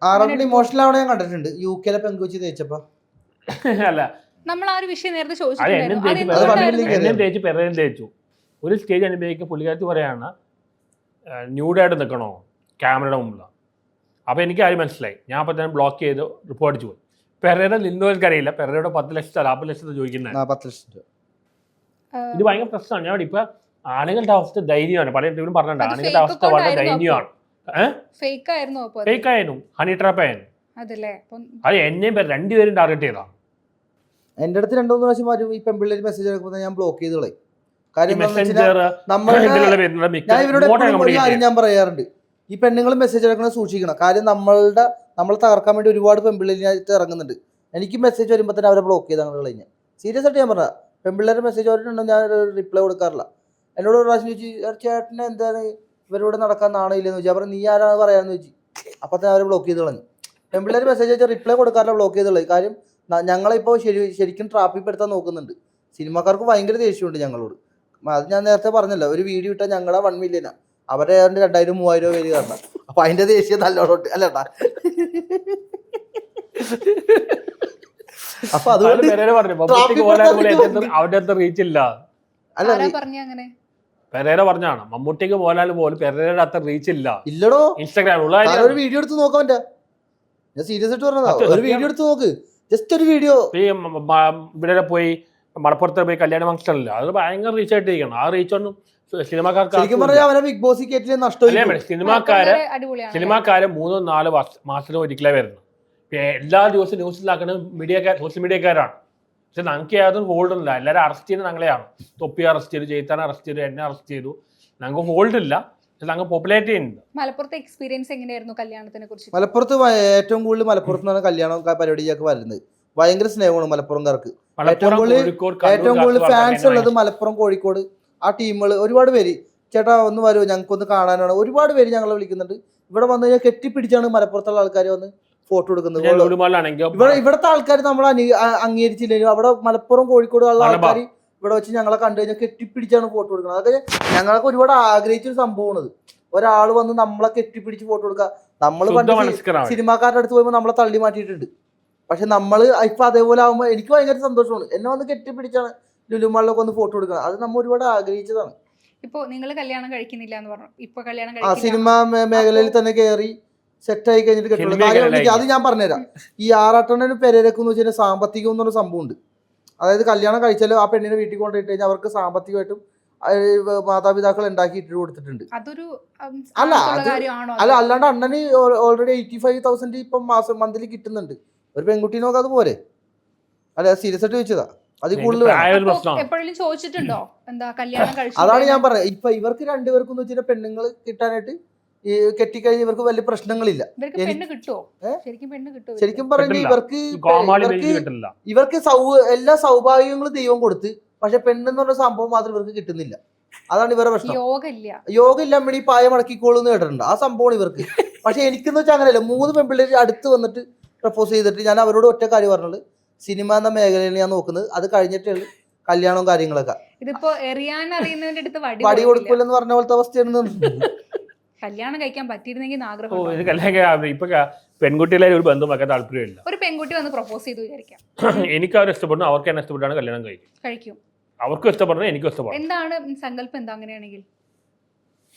ആറോട്ടിന് emotional ആവണ ഞാൻ കണ്ടിട്ടുണ്ട് UK പെങ്കുച്ചി തേച്ചപ്പോ. അല്ല നമ്മൾ ആ ഒരു വിഷയം നേരത്തെ എന്നും തേച്ച് പെരയും തേച്ചു. ഒരു സ്റ്റേജ് അനുഭവിക്കുക പുള്ളിക്കാരത്തി പറയാണ് ന്യൂഡായിട്ട് നിൽക്കണോ ക്യാമറയുടെ മുമ്പിൽ. അപ്പോൾ എനിക്ക് ആരും മനസ്സിലായി. ഞാൻ അപ്പോൾ തന്നെ ബ്ലോക്ക് ചെയ്ത് റിപ്പോർട്ട് അടിച്ചു പോയി. പെരയുടെ നിന്നവർക്ക് അറിയില്ല. പെരയുടെ 10 ലക്ഷത്തെ 40 ലക്ഷത്തെ ചോദിക്കുന്നത്. 10 ലക്ഷം. ഇത് ഭയങ്കര പ്രശ്നമാണ്. ഞാൻ ഇപ്പൊ ആണുങ്ങളുടെ അവസ്ഥ ധൈര്യമാണ്. പല ഇവരും പറഞ്ഞിട്ടുണ്ട് ആണുങ്ങളുടെ അവസ്ഥ വളരെ ദയനീയമാണ്. ഫേക്ക് ആയിരുന്നു, ഹണി ട്രാപ്പ് ആയിരുന്നു. അത് എന്നെയും രണ്ടുപേരും ടാർഗറ്റ് ചെയ്താണ്. എന്റെ അടുത്ത് 2-3 പ്രാവശ്യം വരും ഈ പെൺപിള്ളേര് മെസ്സേജ് അയക്കുമ്പോൾ ഞാൻ ബ്ലോക്ക് ചെയ്ത് കളയും. കാര്യം ഞാൻ ഇവരോട് ഞാൻ പറയാറുണ്ട്, ഈ പെണ്ണുങ്ങൾ മെസ്സേജ് അയക്കണത് സൂക്ഷിക്കണം. കാര്യം നമ്മളെ തകർക്കാൻ വേണ്ടി ഒരുപാട് പെൺപിള്ളേരിനകത്ത് ഇറങ്ങുന്നുണ്ട്. എനിക്ക് മെസ്സേജ് വരുമ്പോൾ തന്നെ അവരെ ബ്ലോക്ക് ചെയ്ത് അങ്ങനെ കഴിഞ്ഞാൽ സീരിയസ് ആയിട്ട് ഞാൻ പറഞ്ഞ പെൺപിള്ളേരുടെ മെസ്സേജ് വന്നിട്ടുണ്ടോ ഞാൻ റിപ്ലൈ കൊടുക്കാറില്ല. എന്നോട് ഒരു പ്രാവശ്യം ചോദിച്ചു ചേട്ടനെ എന്താണ് ഇവരോട് നടക്കാൻ നാണയില്ലെന്ന് ചോദിച്ചു. അപ്പോൾ നീ ആരാണ് പറയാമെന്ന് ചോദിച്ചു. അപ്പം തന്നെ അവരെ ബ്ലോക്ക് ചെയ്ത് കളഞ്ഞു. പെൺപിള്ളേർ മെസ്സേജ് അയച്ചാൽ റിപ്ലൈ കൊടുക്കാറില്ല, ബ്ലോക്ക് ചെയ്ത് കളയും. കാര്യം ഞങ്ങളിപ്പോൾ ശരിക്കും ട്രാപ്പിൽ പെടുത്താൻ നോക്കുന്നുണ്ട്. സിനിമാക്കാർക്ക് ഭയങ്കര ദേഷ്യമുണ്ട് ഞങ്ങളോട്. അത് ഞാൻ നേരത്തെ പറഞ്ഞല്ലോ, ഒരു വീഡിയോ ഇട്ടാൽ ഞങ്ങളുടെ 1 മില്യനാ, അവരെ 2000-3000 പേര് കാരണം. അപ്പൊ അതിന്റെ ദേഷ്യം നല്ലോട്ട് അല്ലട്ടാ. അപ്പൊ അതുകൊണ്ട് അവരുടെ റീച്ച് ഇല്ല. പെരേര പറഞ്ഞാണ് മമ്മൂട്ടിക്ക് പോലാലും പോലും പെരേരയുടെ അത്ര റീച്ച് ഇല്ല. ഇല്ലടോ, ഇൻസ്റ്റാഗ്രാമിൽ ഒരു വീഡിയോ എടുത്ത് നോക്കാൻ പറ്റാ. ഞാൻ സീരിയസ് ആയിട്ട് പറഞ്ഞതാ, ഒരു വീഡിയോ എടുത്ത് നോക്ക്, ജസ്റ്റ് ഒരു വീഡിയോ. ഇവിടെ പോയി മലപ്പുറത്ത് പോയി കല്യാണ ഫംഗ്ഷൻ അല്ല, അത് ഭയങ്കര റീച്ച് ആയിട്ടിരിക്കണം. ആ റീച്ച് ഒന്നും സിനിമാക്കാർക്ക് ബിഗ് ബോസ് സിനിമാക്കാര് 3-4 മാസത്തിലും ഒരിക്കലേ വരുന്നു. എല്ലാ ദിവസവും ന്യൂസിലാക്കുന്ന സോഷ്യൽ മീഡിയക്കാരാണ്. പക്ഷെ ഞങ്ങൾക്ക് യാതൊരു ഹോൾഡ് ഇല്ല. എല്ലാവരും അറസ്റ്റ് ചെയ്യുന്നത് ഞങ്ങളെയാണ്. തൊപ്പി അറസ്റ്റ് ചെയ്തു, ജയിത്താൻ അറസ്റ്റ് ചെയ്തു, എന്നെ അറസ്റ്റ് ചെയ്തു. ഞങ്ങൾക്ക് ഹോൾഡ് ഇല്ല. ഞങ്ങൾ പോപ്പുലേറ്റ് ചെയ്യുന്നുണ്ട്. മലപ്പുറത്തെ എക്സ്പീരിയൻസ് എങ്ങനെയായിരുന്നു കല്യാണത്തിനെ കുറിച്ച്? മലപ്പുറത്ത് ഏറ്റവും കൂടുതൽ മലപ്പുറത്തുനിന്നാണ് കല്യാണം പരിപാടിയൊക്കെ വരുന്നത്. ഭയങ്കര സ്നേഹമാണ് മലപ്പുറംകാർക്ക്. ഏറ്റവും കൂടുതൽ ഫാൻസ് ഉള്ളത് മലപ്പുറം, കോഴിക്കോട് ആ ടീമുകൾ. ഒരുപാട് പേര് ചേട്ടാ ഒന്ന് വരുമോ ഞങ്ങൾക്കൊന്ന് കാണാനാണ് ഒരുപാട് പേര് ഞങ്ങളെ വിളിക്കുന്നുണ്ട്. ഇവിടെ വന്നു കഴിഞ്ഞാൽ കെട്ടിപ്പിടിച്ചാണ് മലപ്പുറത്തുള്ള ആൾക്കാർ വന്ന് ഫോട്ടോ എടുക്കുന്നത്. ഇവിടുത്തെ ആൾക്കാർ നമ്മൾ അംഗീകരിച്ചില്ലെങ്കിലും അവിടെ മലപ്പുറം, കോഴിക്കോട് ഉള്ള ആൾക്കാർ ഇവിടെ വെച്ച് ഞങ്ങളെ കണ്ടു കഴിഞ്ഞാൽ കെട്ടിപ്പിടിച്ചാണ് ഫോട്ടോ എടുക്കുന്നത്. അതൊക്കെ ഞങ്ങളൊക്കെ ഒരുപാട് ആഗ്രഹിച്ചൊരു സംഭവമാണത്. ഒരാൾ വന്ന് നമ്മളെ കെട്ടിപ്പിടിച്ച് ഫോട്ടോ എടുക്കുക. നമ്മൾ പണ്ട് സിനിമാക്കാരുടെ അടുത്ത് പോയപ്പോൾ നമ്മളെ തള്ളി മാറ്റിയിട്ടുണ്ട്. പക്ഷെ നമ്മൾ ഇപ്പൊ അതേപോലെ ആകുമ്പോൾ എനിക്ക് ഭയങ്കര സന്തോഷമാണ്. എന്നെ വന്ന് കെട്ടിപ്പിടിച്ചാണ് ലുലുമാളിലൊക്കെ ഒന്ന് ഫോട്ടോ എടുക്കണം. അത് നമ്മൾ ഒരുപാട് ആഗ്രഹിച്ചതാണ്. ഇപ്പൊ നിങ്ങൾ കല്യാണം കഴിക്കുന്നില്ല എന്ന് പറഞ്ഞു. ഇപ്പൊ കല്യാണം സിനിമ മേഖലയിൽ തന്നെ കയറി സെറ്റായി കഴിഞ്ഞിട്ട് കെട്ടുള്ളൂ. അത് ഞാൻ പറഞ്ഞുതരാം. ഈ ആറാട്ടണ്ണന് പെരേരക്കെന്ന് വെച്ചാൽ സാമ്പത്തികം എന്നൊരു സംഭവം ഉണ്ട്. അതായത് കല്യാണം കഴിച്ചാലും ആ പെണ്ണിനെ വീട്ടിൽ കൊണ്ടുപോയിട്ട് കഴിഞ്ഞാൽ അവർക്ക് സാമ്പത്തികമായിട്ടും മാതാപിതാക്കൾ ഉണ്ടാക്കി ഇട്ട് കൊടുത്തിട്ടുണ്ട്. അല്ലാണ്ട് അണ്ണന് ഓൾറെഡി 85,000 ഇപ്പം മാസം മന്ത്ലി കിട്ടുന്നുണ്ട്. ഒരു പെൺകുട്ടീനൊക്കെ അത് പോരെ? അല്ല സീരിയസ് ആയിട്ട് ചോദിച്ചതാ. അതിൽ കൂടുതൽ അതാണ് ഞാൻ പറഞ്ഞത്. ഇപ്പൊ ഇവർക്ക് രണ്ടുപേർക്കും എന്ന് വെച്ചാൽ പെണ്ണുങ്ങൾ കിട്ടാനായിട്ട് ഈ കെട്ടിക്കഴിഞ്ഞ് ഇവർക്ക് വലിയ പ്രശ്നങ്ങളില്ല. ശരിക്കും പറഞ്ഞാൽ ഇവർക്ക് എല്ലാ സൗഭാഗ്യങ്ങളും ദൈവം കൊടുത്ത്, പക്ഷെ പെണ്ണെന്ന് പറഞ്ഞ സംഭവം മാത്രം ഇവർക്ക് കിട്ടുന്നില്ല. അതാണ് ഇവരുടെ പ്രശ്നം. യോഗ ഇല്ല അമ്മണി പായ മടക്കിക്കോളൂന്ന് കേട്ടിട്ടുണ്ട്. ആ സംഭവമാണ് ഇവർക്ക്. പക്ഷെ എനിക്കെന്ന് വെച്ചാൽ അങ്ങനെയല്ല. 3 പെൺപിള്ളേർ അടുത്ത് വന്നിട്ട് പ്രപ്പോസ് ചെയ്തിട്ട് ഞാൻ അവരോട് ഒറ്റ കാര്യം പറഞ്ഞത്, സിനിമ എന്ന മേഖലയിൽ ഞാൻ നോക്കുന്നത്, അത് കഴിഞ്ഞിട്ടേ കല്യാണവും കാര്യങ്ങളൊക്കെ. വടി കൊടുക്കില്ലെന്ന് പറഞ്ഞ പോലത്തെ അവസ്ഥയാണ്. കല്യാണം കഴിക്കാൻ പറ്റിയിരുന്നെങ്കിൽ ആഗ്രഹം. ഇപ്പൊ പെൺകുട്ടികളെ ഒരു ബന്ധം വെക്കാൻ താല്പര്യമില്ല. ഒരു പെൺകുട്ടി വന്ന് പ്രപ്പോസ് ചെയ്തു വിചാരിക്കാം, എനിക്ക് അവർ ഇഷ്ടപ്പെടുന്നു, അവർക്ക് എന്നെ ഇഷ്ടപ്പെട്ടാണ് കല്യാണം കഴിക്കും. അവർക്കും ഇഷ്ടപ്പെടുന്നത് എനിക്കും ഇഷ്ടപ്പെടും. എന്താണ് സങ്കല്പം? എന്താ അങ്ങനെയാണെങ്കിൽ